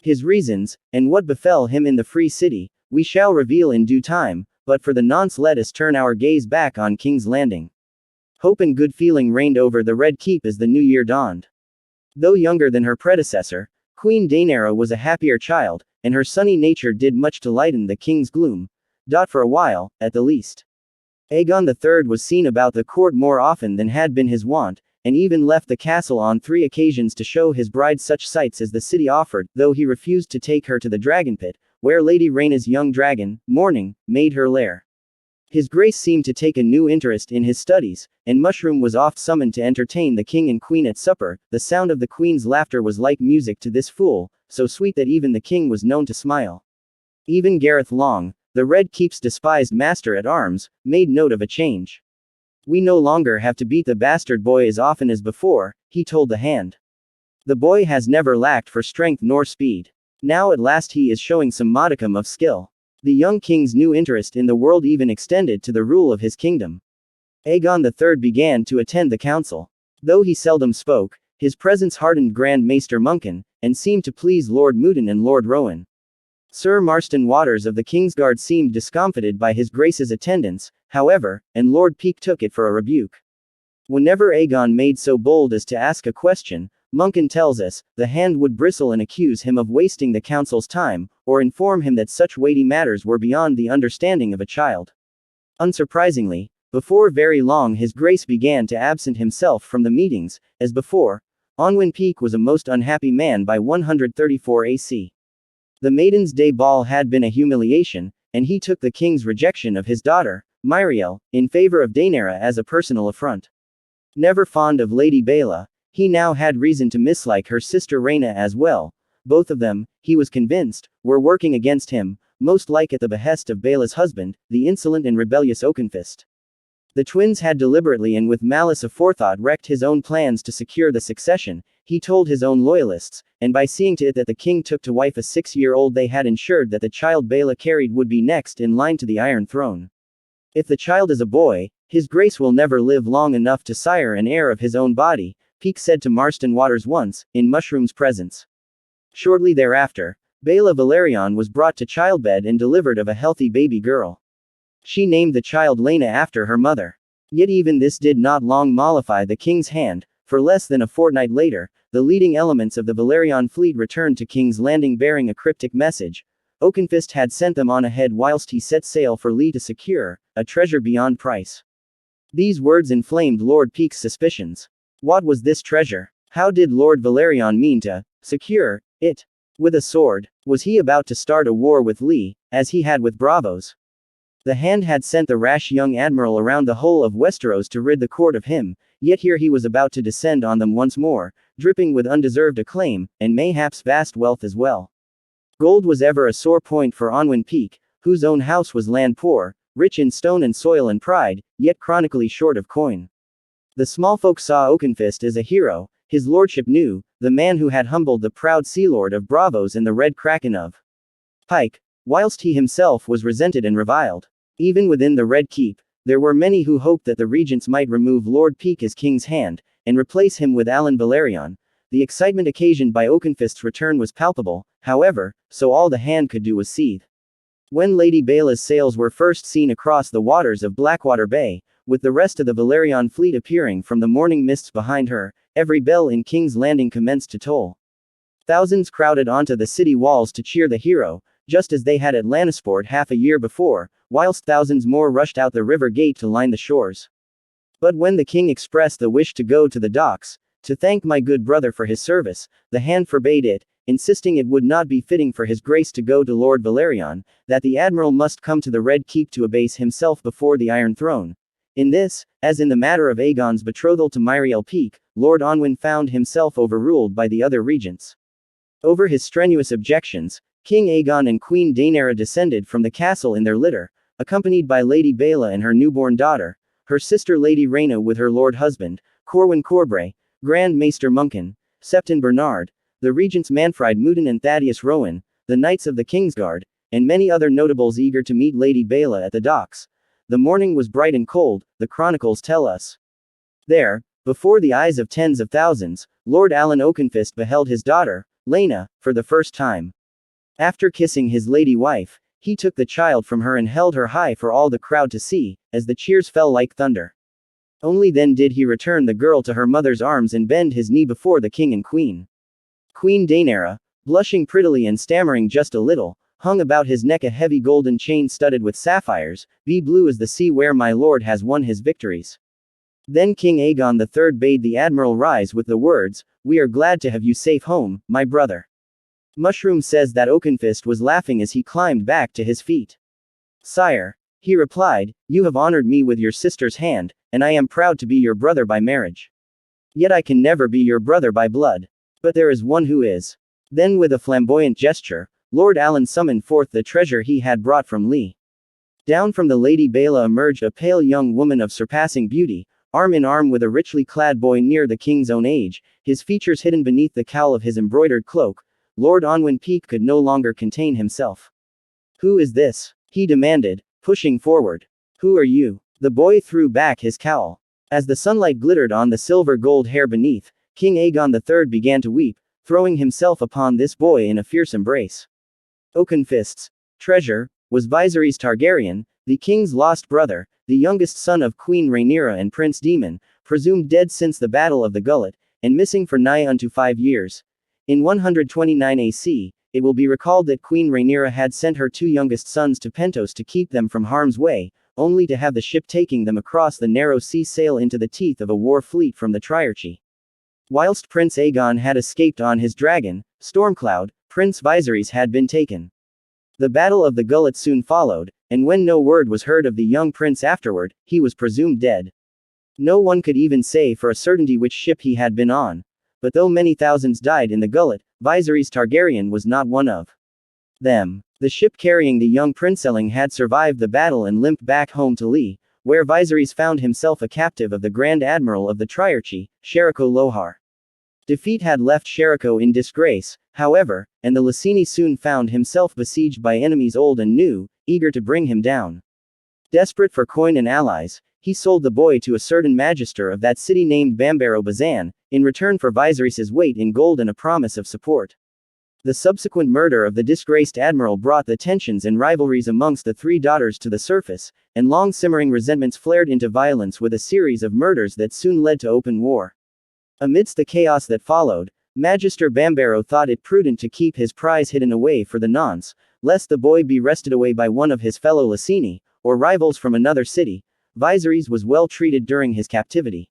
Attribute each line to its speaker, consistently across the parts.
Speaker 1: His reasons, and what befell him in the free city, we shall reveal in due time, but for the nonce let us turn our gaze back on King's Landing. Hope and good feeling reigned over the Red Keep as the new year dawned. Though younger than her predecessor, Queen Daenerys was a happier child, and her sunny nature did much to lighten the king's gloom, for a while, at the least. Aegon III was seen about the court more often than had been his wont, and even left the castle on 3 occasions to show his bride such sights as the city offered, though he refused to take her to the dragon pit, where Lady Rhaena's young dragon, Morning, made her lair. His grace seemed to take a new interest in his studies, and Mushroom was oft summoned to entertain the king and queen at supper. The sound of the queen's laughter was like music to this fool, so sweet that even the king was known to smile. Even Gareth Long, the Red Keep's despised master-at-arms, made note of a change. We no longer have to beat the bastard boy as often as before, he told the Hand. The boy has never lacked for strength nor speed. Now at last he is showing some modicum of skill. The young king's new interest in the world even extended to the rule of his kingdom. Aegon III began to attend the council. Though he seldom spoke, his presence heartened Grand Maester Munkin, and seemed to please Lord Mouton and Lord Rowan. Sir Marston Waters of the Kingsguard seemed discomfited by his grace's attendance, however, and Lord Peake took it for a rebuke. Whenever Aegon made so bold as to ask a question, Munkin tells us, the Hand would bristle and accuse him of wasting the council's time, or inform him that such weighty matters were beyond the understanding of a child. Unsurprisingly, before very long his grace began to absent himself from the meetings. As before, Onwin Peake was a most unhappy man by 134 AC. The Maiden's Day ball had been a humiliation, and he took the king's rejection of his daughter, Myriel, in favor of Daenerys as a personal affront. Never fond of Lady Baela, he now had reason to mislike her sister Rhaena as well. Both of them, he was convinced, were working against him, most like at the behest of Baela's husband, the insolent and rebellious Oakenfist. The twins had deliberately and with malice aforethought wrecked his own plans to secure the succession, he told his own loyalists, and by seeing to it that the king took to wife a 6-year-old they had ensured that the child Baela carried would be next in line to the Iron Throne. If the child is a boy, his grace will never live long enough to sire an heir of his own body, Peake said to Marston Waters once, in Mushroom's presence. Shortly thereafter, Baela Valerion was brought to childbed and delivered of a healthy baby girl. She named the child Laena after her mother. Yet even this did not long mollify the king's hand, for less than a fortnight later, the leading elements of the Valerion fleet returned to King's Landing bearing a cryptic message. Oakenfist had sent them on ahead whilst he set sail for Lee to secure a treasure beyond price. These words inflamed Lord Peake's suspicions. What was this treasure? How did Lord Valerion mean to secure it? With a sword? Was he about to start a war with Lee, as he had with Braavos? The Hand had sent the rash young admiral around the whole of Westeros to rid the court of him, yet here he was about to descend on them once more, dripping with undeserved acclaim, and mayhaps vast wealth as well. Gold was ever a sore point for Onwin Peake, whose own house was land poor, rich in stone and soil and pride, yet chronically short of coin. The small folk saw Oakenfist as a hero, his lordship knew, the man who had humbled the proud sea lord of Braavos and the Red Kraken of Pike, whilst he himself was resented and reviled. Even within the Red Keep, there were many who hoped that the regents might remove Lord Peake as King's Hand, and replace him with Alyn Valerion. The excitement occasioned by Oakenfist's return was palpable, however, so all the Hand could do was seethe. When Lady Baela's sails were first seen across the waters of Blackwater Bay, with the rest of the Valerion fleet appearing from the morning mists behind her, every bell in King's Landing commenced to toll. Thousands crowded onto the city walls to cheer the hero, just as they had at Lannisport half a year before, whilst thousands more rushed out the river gate to line the shores. But when the king expressed the wish to go to the docks, to thank my good brother for his service, the Hand forbade it, insisting it would not be fitting for his grace to go to Lord Valerion, that the admiral must come to the Red Keep to abase himself before the Iron Throne. In this, as in the matter of Aegon's betrothal to Myriel Peake, Lord Onwin found himself overruled by the other regents. Over his strenuous objections, King Aegon and Queen Daenerys descended from the castle in their litter, accompanied by Lady Baela and her newborn daughter, her sister Lady Rhaena with her lord husband, Corwin Corbray, Grand Maester Munkin, Septon Bernard, the regents Manfred Mouton and Thaddeus Rowan, the knights of the Kingsguard, and many other notables eager to meet Lady Baela at the docks. The morning was bright and cold, the chronicles tell us. There, before the eyes of tens of thousands, Lord Alyn Oakenfist beheld his daughter, Lena, for the first time. After kissing his lady wife, he took the child from her and held her high for all the crowd to see, as the cheers fell like thunder. Only then did he return the girl to her mother's arms and bend his knee before the king and queen. Queen Daenerys, blushing prettily and stammering just a little, hung about his neck a heavy golden chain studded with sapphires, be blue as the sea where my lord has won his victories. Then King Aegon III bade the admiral rise with the words, "We are glad to have you safe home, my brother." Mushroom says that Oakenfist was laughing as he climbed back to his feet. "Sire," he replied, "you have honored me with your sister's hand, and I am proud to be your brother by marriage. Yet I can never be your brother by blood. But there is one who is." Then with a flamboyant gesture, Lord Alyn summoned forth the treasure he had brought from Lee. Down from the Lady Baela emerged a pale young woman of surpassing beauty, arm in arm with a richly clad boy near the king's own age, his features hidden beneath the cowl of his embroidered cloak. Lord Onwin Peake could no longer contain himself. "Who is this?" he demanded, pushing forward. "Who are you?" The boy threw back his cowl. As the sunlight glittered on the silver gold hair beneath, King Aegon III began to weep, throwing himself upon this boy in a fierce embrace. Oakenfist's treasure was Viserys Targaryen, the king's lost brother, the youngest son of Queen Rhaenyra and Prince Daemon, presumed dead since the Battle of the Gullet, and missing for nigh unto 5 years. In 129 AC, it will be recalled that Queen Rhaenyra had sent her 2 youngest sons to Pentos to keep them from harm's way, only to have the ship taking them across the narrow sea sail into the teeth of a war fleet from the Triarchy. Whilst Prince Aegon had escaped on his dragon, Stormcloud, Prince Viserys had been taken. The Battle of the Gullet soon followed, and when no word was heard of the young prince afterward, he was presumed dead. No one could even say for a certainty which ship he had been on. But though many thousands died in the Gullet, Viserys Targaryen was not one of them. The ship carrying the young princeling had survived the battle and limped back home to Lee, where Viserys found himself a captive of the Grand Admiral of the Triarchy, Sheriko Lohar. Defeat had left Sheriko in disgrace, however, and the Lyseni soon found himself besieged by enemies old and new, eager to bring him down. Desperate for coin and allies, he sold the boy to a certain magister of that city named Bambaro Bazan, in return for Viserys's weight in gold and a promise of support. The subsequent murder of the disgraced admiral brought the tensions and rivalries amongst the 3 daughters to the surface, and long-simmering resentments flared into violence with a series of murders that soon led to open war. Amidst the chaos that followed, Magister Bambaro thought it prudent to keep his prize hidden away for the nonce, lest the boy be wrested away by one of his fellow Lyseni, or rivals from another city. Viserys was well treated during his captivity.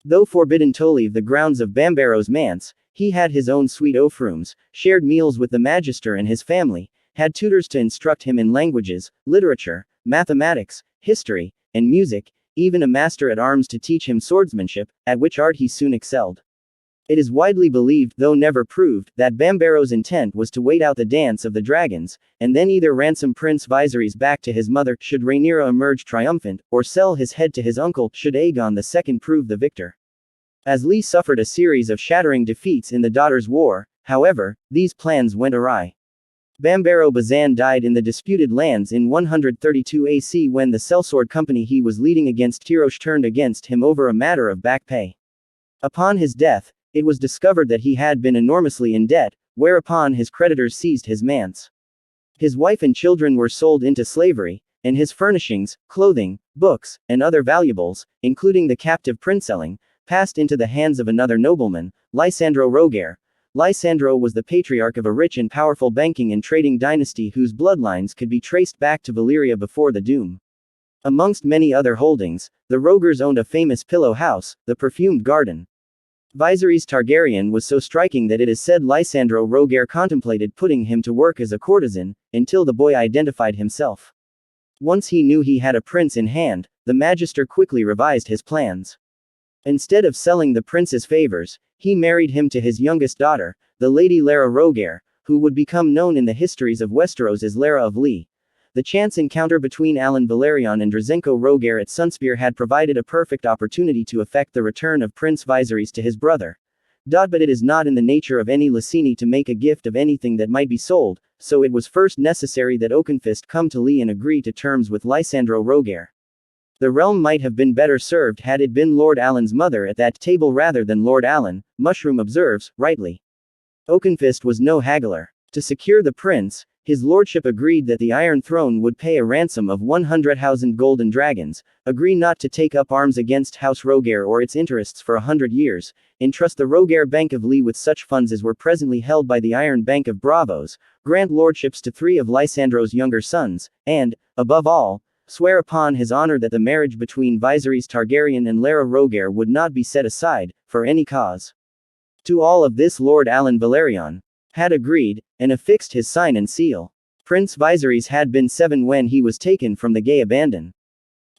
Speaker 1: Though forbidden to leave the grounds of Bambaro's manse, he had his own suite of rooms, shared meals with the magister and his family, had tutors to instruct him in languages, literature, mathematics, history, and music, even a master at arms to teach him swordsmanship, at which art he soon excelled. It is widely believed, though never proved, that Bambaro's intent was to wait out the dance of the dragons, and then either ransom Prince Viserys back to his mother, should Rhaenyra emerge triumphant, or sell his head to his uncle, should Aegon II prove the victor. As Lee suffered a series of shattering defeats in the Daughters' War, however, these plans went awry. Bambaro Bazan died in the disputed lands in 132 AC when the sellsword company he was leading against Tirosh turned against him over a matter of back pay. Upon his death, it was discovered that he had been enormously in debt, whereupon his creditors seized his manse. His wife and children were sold into slavery, and his furnishings, clothing, books, and other valuables, including the captive princeling, passed into the hands of another nobleman, Lysandro Rogaire. Lysandro was the patriarch of a rich and powerful banking and trading dynasty whose bloodlines could be traced back to Valyria before the Doom. Amongst many other holdings, the Rogaires owned a famous pillow house, the Perfumed Garden. Viserys Targaryen was so striking that it is said Lysandro Rogaire contemplated putting him to work as a courtesan, until the boy identified himself. Once he knew he had a prince in hand, the magister quickly revised his plans. Instead of selling the prince's favors, he married him to his youngest daughter, the Lady Lara Rogaire, who would become known in the histories of Westeros as Lara of Lee. The chance encounter between Alyn Velaryon and Drazenko Rogaire at Sunspear had provided a perfect opportunity to effect the return of Prince Viserys to his brother. But it is not in the nature of any Lyseni to make a gift of anything that might be sold, so it was first necessary that Oakenfist come to Lee and agree to terms with Lysandro Rogaire. The realm might have been better served had it been Lord Alyn's mother at that table rather than Lord Alyn, Mushroom observes, rightly. Oakenfist was no haggler. To secure the prince, his lordship agreed that the Iron Throne would pay a ransom of 100,000 golden dragons, agree not to take up arms against House Rogaire or its interests for 100 years, entrust the Rogaire Bank of Lee with such funds as were presently held by the Iron Bank of Bravos, grant lordships to 3 of Lysandro's younger sons, and, above all, swear upon his honor that the marriage between Viserys Targaryen and Lara Rogaire would not be set aside, for any cause. To all of this Lord Alyn Velaryon had agreed, and affixed his sign and seal. Prince Viserys had been 7 when he was taken from the Gay Abandon.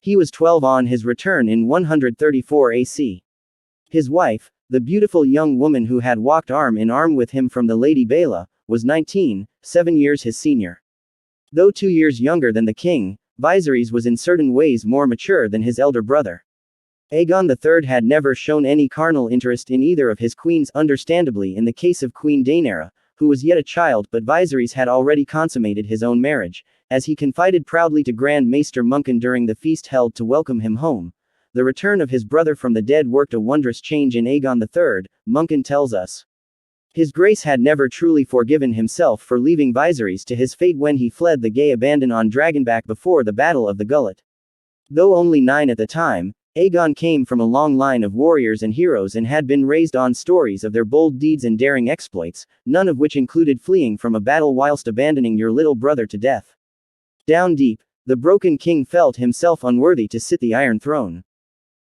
Speaker 1: He was 12 on his return in 134 AC. His wife, the beautiful young woman who had walked arm in arm with him from the Lady Baela, was 19, 7 years his senior. Though 2 years younger than the king, Viserys was in certain ways more mature than his elder brother. Aegon III had never shown any carnal interest in either of his queens, understandably in the case of Queen Daenerys, who was yet a child, but Viserys had already consummated his own marriage, as he confided proudly to Grand Maester Muncan during the feast held to welcome him home. The return of his brother from the dead worked a wondrous change in Aegon III, Muncan tells us. His Grace had never truly forgiven himself for leaving Viserys to his fate when he fled the Gay Abandon on Dragonback before the Battle of the Gullet. Though only 9 at the time, Aegon came from a long line of warriors and heroes and had been raised on stories of their bold deeds and daring exploits, none of which included fleeing from a battle whilst abandoning your little brother to death. Down deep, the broken king felt himself unworthy to sit the Iron Throne.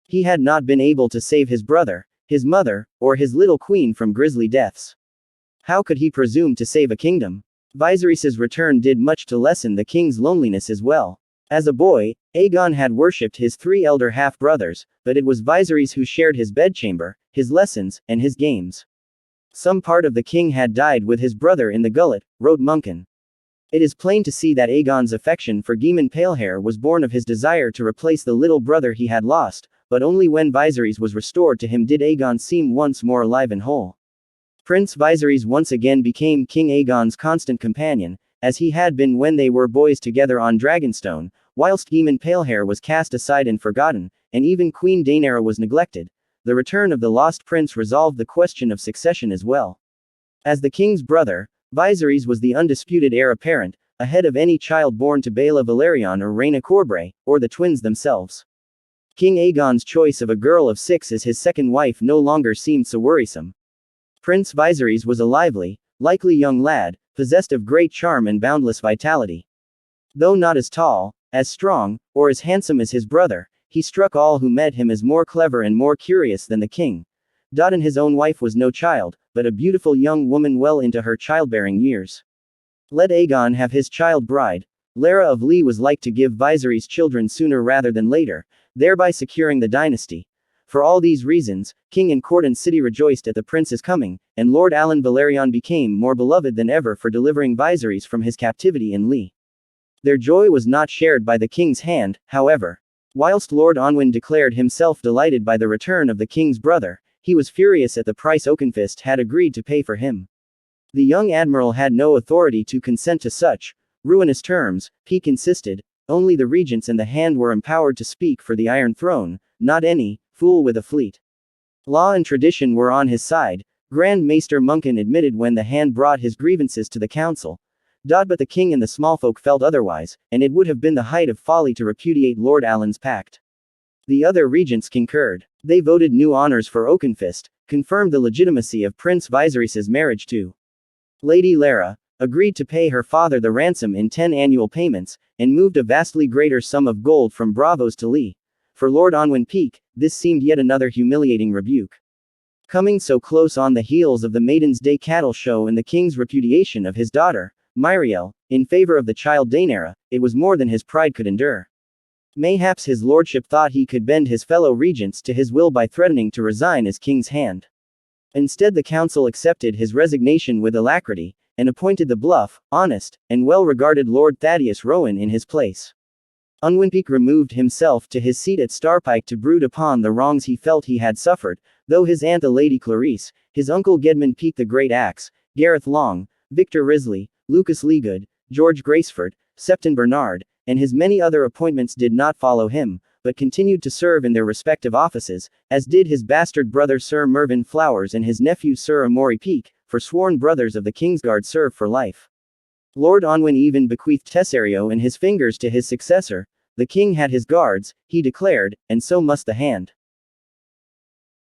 Speaker 1: He had not been able to save his brother, his mother, or his little queen from grisly deaths. How could he presume to save a kingdom? Viserys's return did much to lessen the king's loneliness as well. As a boy, Aegon had worshipped his 3 elder half-brothers, but it was Viserys who shared his bedchamber, his lessons, and his games. Some part of the king had died with his brother in the gullet, wrote Muncan. It is plain to see that Aegon's affection for Geemon Palehair was born of his desire to replace the little brother he had lost, but only when Viserys was restored to him did Aegon seem once more alive and whole. Prince Viserys once again became King Aegon's constant companion, as he had been when they were boys together on Dragonstone, whilst Geemon Palehair was cast aside and forgotten, and even Queen Daenerys was neglected. The return of the lost prince resolved the question of succession as well. As the king's brother, Viserys was the undisputed heir apparent, ahead of any child born to Baela Velaryon or Rhaena Corbray, or the twins themselves. King Aegon's choice of a girl of 6 as his second wife no longer seemed so worrisome. Prince Viserys was a lively, likely young lad, possessed of great charm and boundless vitality. Though not as tall, as strong, or as handsome as his brother, he struck all who met him as more clever and more curious than the king. And his own wife was no child, but a beautiful young woman well into her childbearing years. Let Aegon have his child bride. Lara of Lee was like to give Viserys children sooner rather than later, thereby securing the dynasty. For all these reasons, king and court and city rejoiced at the prince's coming, and Lord Alyn Velaryon became more beloved than ever for delivering Viserys from his captivity in Lee. Their joy was not shared by the king's hand, however. Whilst Lord Onwin declared himself delighted by the return of the king's brother, he was furious at the price Oakenfist had agreed to pay for him. The young admiral had no authority to consent to such ruinous terms, Peake insisted. Only the regents and the Hand were empowered to speak for the Iron Throne, not any fool with a fleet. Law and tradition were on his side, Grand Maester Muncan admitted when the Hand brought his grievances to the council. But the king and the smallfolk felt otherwise, and it would have been the height of folly to repudiate Lord Alyn's pact. The other regents concurred. They voted new honors for Oakenfist, confirmed the legitimacy of Prince Viserys's marriage to Lady Lara, agreed to pay her father the ransom in 10 annual payments, and moved a vastly greater sum of gold from Bravos to Lee. For Lord Onwin Peake, this seemed yet another humiliating rebuke. Coming so close on the heels of the Maiden's Day cattle show and the king's repudiation of his daughter, Myriel, in favor of the child Daenerys, it was more than his pride could endure. Mayhaps his lordship thought he could bend his fellow regents to his will by threatening to resign as king's hand. Instead, the council accepted his resignation with alacrity, and appointed the bluff, honest, and well-regarded Lord Thaddeus Rowan in his place. Onwin Peake removed himself to his seat at Starpike to brood upon the wrongs he felt he had suffered, though his aunt the Lady Clarice, his uncle Gedmund Peake the Great Axe, Gareth Long, Victor Risley, Lucas Leagood, George Graceford, Septon Bernard, and his many other appointments did not follow him, but continued to serve in their respective offices, as did his bastard brother Sir Mervyn Flowers and his nephew Sir Amory Peake, for sworn brothers of the Kingsguard serve for life. Lord Onwin even bequeathed Tessario and his fingers to his successor. The king had his guards, he declared, and so must the hand.